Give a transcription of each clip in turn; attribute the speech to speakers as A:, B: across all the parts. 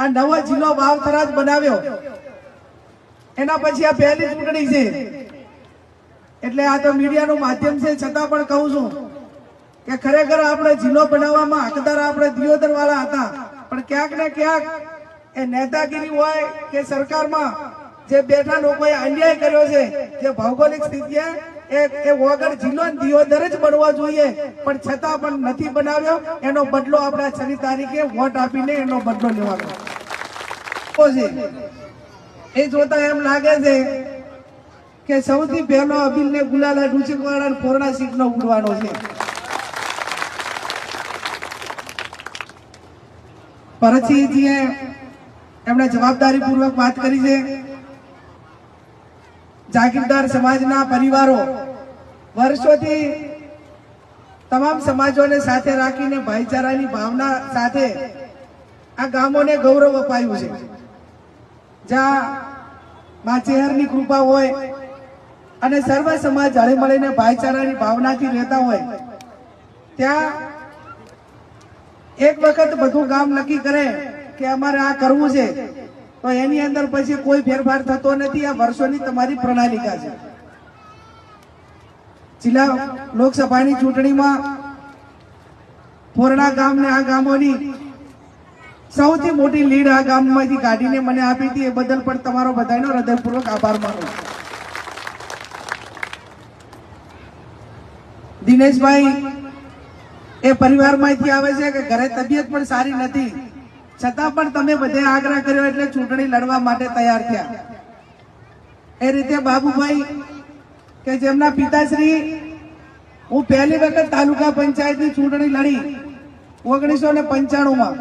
A: આ નવો જિલ્લો વાવથરા જ બનાવ્યો, એના પછી આ પહેલી ચૂંટણી છે. એટલે આ તો મીડિયાનું માધ્યમ છે, છતાં પણ કહું છું કે ખરેખર આપણે જિલ્લો બનાવવામાં હકદાર આપણે દિયોદર વાળા હતા, પણ ક્યાંક ને ક્યાંક એ નેતાગીરી હોય કે સરકારમાં જે બેઠા લોકોએ અન્યાય કર્યો છે, જે ભૌગોલિક સ્થિતિએ એ વગર જિલ્લો દિયોદર જ બનવો જોઈએ, પણ છતાં પણ નથી બનાવ્યો. એનો બદલો આપણે 6 તારીખે વોટ આપીને એનો બદલો લેવાનો છે. એ જોતા એમ લાગે છે કે સૌથી પહેલો અબિલને ગુલાલા ડુચકવાળા કોરોના સીટનો ઉડવાનો છે. ભરતસિંહજીએ એમણે જવાબદારી પૂર્વક વાત કરી છે. જાગીરદાર સમાજના પરિવારો વર્ષોથી તમામ સમાજોને સાથે રાખીને ભાઈચારાની ભાવના સાથે આ ગામોને ગૌરવ અપાયું છે. જ્યાં મા ચેહરની કૃપા હોય અને સર્વ સમાજ હળી મળીને ભાઈચારાની ભાવનાથી રહેતા હોય, ત્યાં એક વખત બધું ગામ નક્કી કરે કે અમારે આ કરવું છે, તો એની અંદર પછી કોઈ ફેરફાર થતો નથી. આ વર્ષોની તમારી પ્રણાલિકા છે. જિલ્લા લોકસભાની ચૂંટણીમાં પોરણા ગામને આ ગામોની સૌથી મોટી લીડ આ ગામમાંથી કાઢીને મને આપી હતી. એ બદલ પણ તમારો બધાનો હૃદયપૂર્વક આભાર માનું. દિનેશભાઈ એ પરિવારમાંથી આવે છે કે ઘરે તબિયત પણ સારી નથી, છતાં પણ તમે બધે આગ્રહ કર્યો એટલે ચૂંટણી લડવા માટે તૈયાર થયા. એ રીતે બાબુભાઈ કે જેમના પિતાશ્રી, હું પહેલી વખત તાલુકા પંચાયતની ચૂંટણી લડી 1995માં.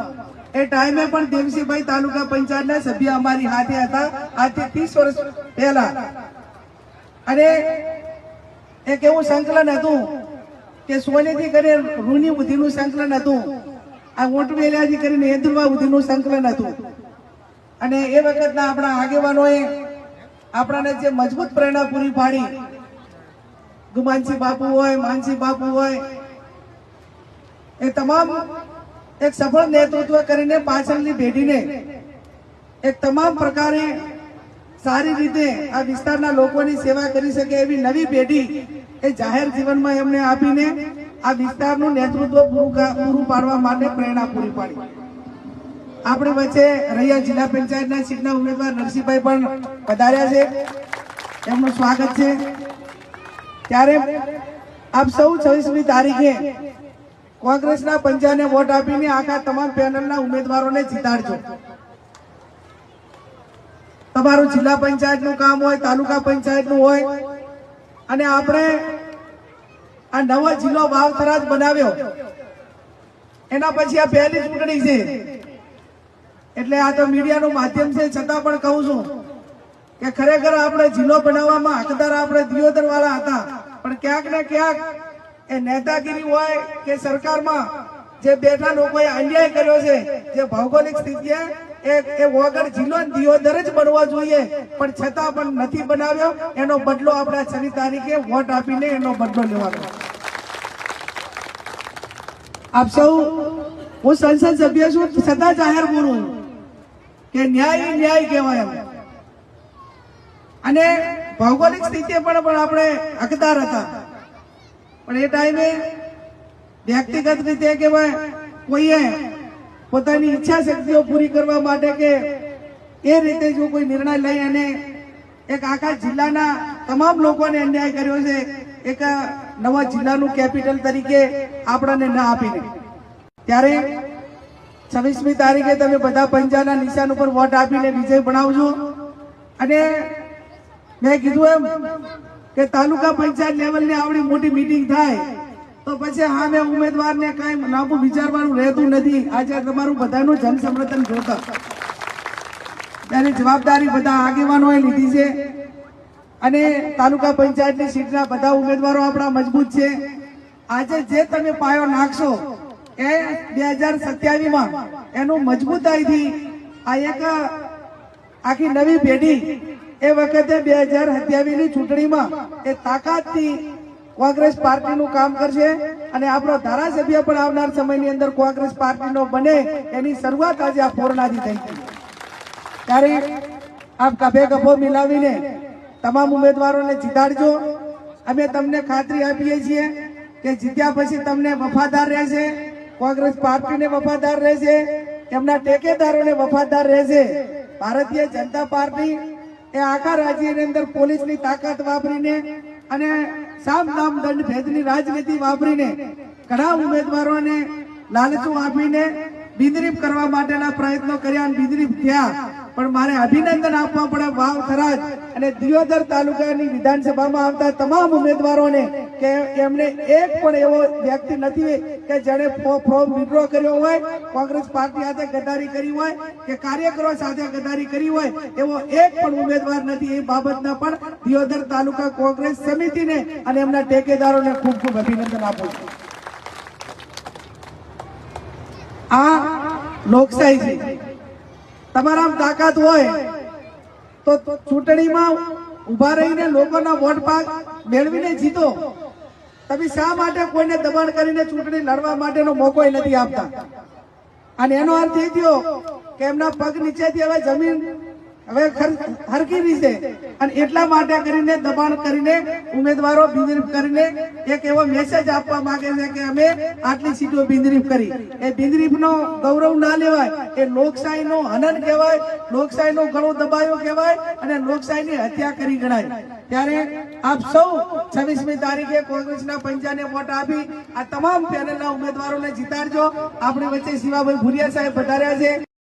A: એ ટાઈમે પણ દેવસીભાઈ તાલુકા પંચાયતના સભ્ય અમારી હાથે હતા, આજથી 30 વર્ષ પહેલા. અને એક એવું સંકલન હતું કે સોનેથી કરીને રૂની સુધીનું સંકલન હતું, આ ઓટવેલિયાથી કરીને હેદુરવા સુધીનું સંકલન હતું. અને એ વખતના આપણા આગેવાનોએ આપણાને જે મજબૂત પ્રેરણા પૂરી પાડી, ગુમાનસિંહ બાપુ હોય, માનસિંહ બાપુ હોય, એ તમામ એક સફળ નેતૃત્વ કરીને પાછળની પેઢીને એક તમામ પ્રકારે સારી રીતે આ વિસ્તારના લોકોની સેવા કરી શકે એવી નવી પેઢી એ જાહેર જીવનમાં એમને આપીને આ વિસ્તારનું નેતૃત્વ પૂરું પાડવા માટે પ્રેરણા પૂરી પાડી. આપણી વચ્ચે રૈયા જિલ્લા પંચાયતના સીટના ઉમેદવાર નરસિંહભાઈ પણ પધાર્યા છે, એમનું સ્વાગત છે. ત્યારે આપ સૌ 26મી તારીખે કોંગ્રેસના પંજાને વોટ આપીને આખા તમામ પેનલના ઉમેદવારોને જીતાડજો. તમારું જિલ્લા પંચાયતનું કામ હોય, તાલુકા પંચાયતનું હોય, અને આપણે આ નવો જિલ્લો વાવથરા જ બનાવ્યો, એના પછી આ પહેલી ચૂંટણી છે. એટલે આ તો મીડિયાનું માધ્યમ છે, છતાં પણ કહું છું કે ખરેખર આપણે જિલ્લો બનાવવામાં હકદાર આપણે દિયોદર વાળા હતા, પણ ક્યાંક ને ક્યાંક એ નેતાગીરી હોય કે સરકારમાં જે બેઠા લોકોએ અન્યાય કર્યો છે, જે ભૌગોલિક સ્થિતિએ એ વગર જિલ્લો દિયોદર જ બનવો જોઈએ, પણ છતાં પણ નથી બનાવ્યો. એનો બદલો આપણે 6 તારીખે વોટ આપીને એનો બદલો લેવાનો. આપ સૌ, હું સંસદ સભ્ય છું, છતાં જાહેર બોલું કે ન્યાય ન્યાય કહેવાય એમ. અને ભૌગોલિક સ્થિતિએ પણ આપણે હકદાર હતા, પણ એ ટાઈમે વ્યક્તિગત રીતે કે કોઈએ પોતાની ઈચ્છા શક્તિઓ પૂરી કરવા માટે કે એ રીતે જો કોઈ નિર્ણય લઈ અને એક આખા જિલ્લાના તમામ લોકોને અન્યાય કર્યો છે, એક નવા જિલ્લાનું કેપિટલ તરીકે આપણને ન આપીને, ત્યારે 26મી તારીખે તમે બધા પંજાના નિશાન ઉપર વોટ આપીને વિજય બનાવજો. અને મેં કીધું એમ કે તાલુકા પંચાયત લેવલની આવડી મોટી મીટિંગ થાય તો પછી સામે ઉમેદવારને કઈ લાંબુ વિચારવાનું રહેતું નથી. આજે તમારું બધાનું જનસમર્થન જોતા તેની જવાબદારી બધા આગેવાનોએ લીધી છે. અને તાલુકા પંચાયતની સીટના બધા ઉમેદવારો આપણા મજબૂત છે. આજે જે તમે પાયો નાખશો એ 2027માં એનું મજબૂતાઈથી આ એક આખી નવી પેઢી એ વખતે 2027ની ચૂંટણીમાં એ તાકાતથી કોંગ્રેસ પાર્ટીનું કામ કરશે. અને આપણો ધારાસભ્ય પણ આવનાર સમયની અંદર કોંગ્રેસ પાર્ટીનો બને એની શરૂઆત આજે આ પોરણાથી થઈ છે. ત્યારે આપ કભે કભો મિલાવીને તમામ ઉમેદવારોને જીતાડજો. અમે તમને ખાતરી આપીએ છીએ કે જીત્યા પછી તમને વફાદાર રહેશે, કોંગ્રેસ પાર્ટીને વફાદાર રહેશે, એમના ટેકેદારોને વફાદાર રહેશે. ભારતીય જનતા પાર્ટી એ આખા રાજ્યની અંદર પોલીસની તાકાત વાપરીને અને સામ દામ દંડ ભેદની રાજનીતિ વાપરીને ઘણા ઉમેદવારોને લાલચું આપીને બિનરીફ કરવા માટેના પ્રયત્નો કર્યા અને બિનરીફ થયા. પણ મારે અભિનંદન આપવા પડે વાવ થરાદ અને દિયોદર તાલુકાની વિધાનસભામાં આવતા તમામ ઉમેદવારોને કે એમને એક પણ એવો વ્યક્તિ નથી કે જેણે ફોર્મ વિડ્રો કર્યો હોય, કોંગ્રેસ પાર્ટી સાથે ગદ્દારી કરી હોય કે કાર્યકરો સાથે ગદ્દારી કરી હોય એવો એક પણ ઉમેદવાર નથી. એ બાબતના પણ દિયોદર તાલુકા કોંગ્રેસ સમિતિને અને એમના ટેકેદારોને ખૂબ ખૂબ અભિનંદન આપું છું. આ લોકશાહી છે. તમારામાં તાકાત હોય તો ચૂંટણીમાં ઉભા રહીને લોકોના વોટ ભાગ મેળવીને જીતો. તમે શા માટે કોઈને દબાણ કરીને ચૂંટણી લડવા માટેનો મોકો નથી આપતા? અને એનો અર્થ એ થયો કે એમના પગ નીચેથી હવે જમીન હવે હરકી રહી છે અને એટલા માટે કરીને દબાણ કરીને ઉમેદવારો બિનરીફ કરીને એક એવો મેસેજ આપવા માંગે છે કે અમે આટલી સીટો બિનરીફ કરી. એ બિનરીફનો ગૌરવ ના લેવાય, એ લોકશાહીનો હનન કહેવાય, લોકશાહીનો ગળો દબાયો કહેવાય અને લોકશાહીની હત્યા કરી ગણાય. ત્યારે આપ સૌ 26મી તારીખે કોંગ્રેસના પંજાને વોટ આપી આ તમામ પેનલના ઉમેદવારોને જીતાડજો. આપણી વચ્ચે શિવાભાઈ ભુરિયા સાહેબ પધાર્યા છે.